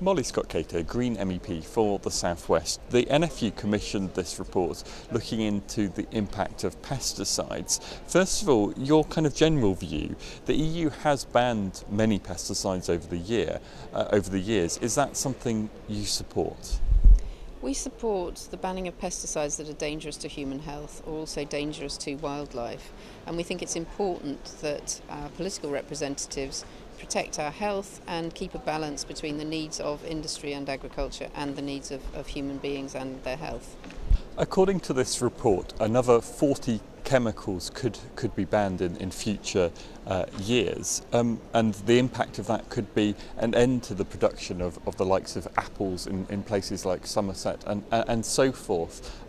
Molly Scott Cato, Green MEP for the South West. The NFU commissioned this report looking into the impact of pesticides. First of all, your kind of general view. The EU has banned many pesticides over the years. Is that something you support? We support the banning of pesticides that are dangerous to human health or also dangerous to wildlife, and we think it's important that our political representatives protect our health and keep a balance between the needs of industry and agriculture and the needs of human beings and their health. According to this report, another 40 chemicals could be banned in future years, and the impact of that could be an end to the production of the likes of apples in places like Somerset and so forth.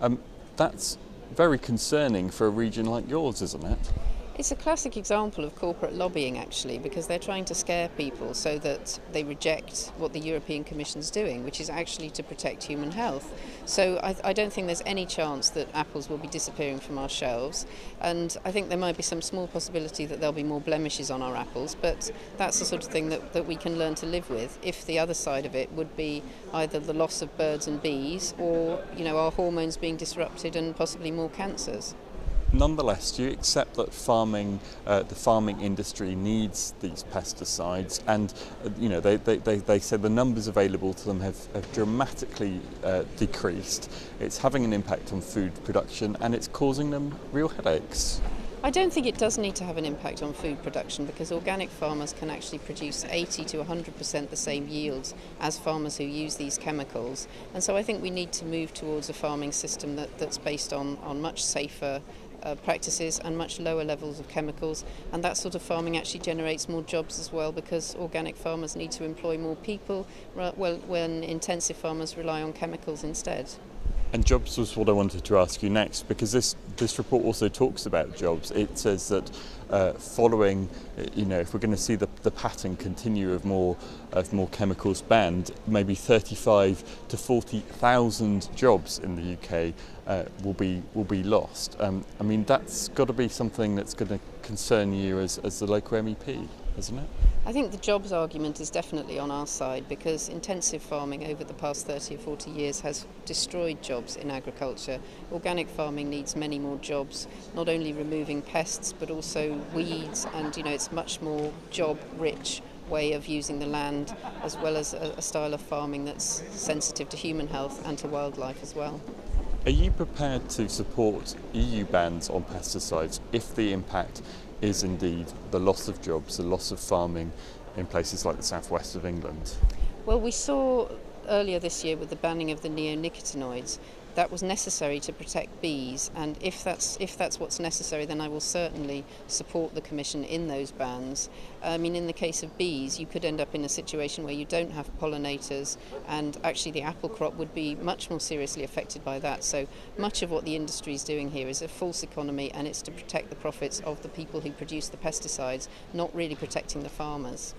That's very concerning for a region like yours, isn't it? It's a classic example of corporate lobbying, actually, because they're trying to scare people so that they reject what the European Commission's doing, which is actually to protect human health. So I don't think there's any chance that apples will be disappearing from our shelves, and I think there might be some small possibility that there'll be more blemishes on our apples, but that's the sort of thing that we can learn to live with if the other side of it would be either the loss of birds and bees or, our hormones being disrupted and possibly more cancers. Nonetheless, do you accept that the farming industry needs these pesticides, and they said the numbers available to them have dramatically decreased. It's having an impact on food production and it's causing them real headaches? I don't think it does need to have an impact on food production, because organic farmers can actually produce 80 to 100% the same yields as farmers who use these chemicals. And so I think we need to move towards a farming system that's based on much safer practices and much lower levels of chemicals, and that sort of farming actually generates more jobs as well, because organic farmers need to employ more people when intensive farmers rely on chemicals instead. And jobs was what I wanted to ask you next, because this report also talks about jobs. It says that following, if we're going to see the pattern continue of more chemicals banned, maybe 35 to 40,000 jobs in the UK will be lost. That's got to be something that's going to concern you as the local MEP, isn't it? I think the jobs argument is definitely on our side, because intensive farming over the past 30 or 40 years has destroyed jobs in agriculture. Organic farming needs many more jobs, not only removing pests but also weeds, and it's much more job-rich way of using the land, as well as a style of farming that's sensitive to human health and to wildlife as well. Are you prepared to support EU bans on pesticides if the impact is indeed the loss of jobs, the loss of farming in places like the southwest of England? Well, we saw earlier this year with the banning of the neonicotinoids, that was necessary to protect bees, and if that's what's necessary, then I will certainly support the Commission in those bans. In the case of bees, you could end up in a situation where you don't have pollinators, and actually the apple crop would be much more seriously affected by that. So much of what the industry is doing here is a false economy, and it's to protect the profits of the people who produce the pesticides, not really protecting the farmers.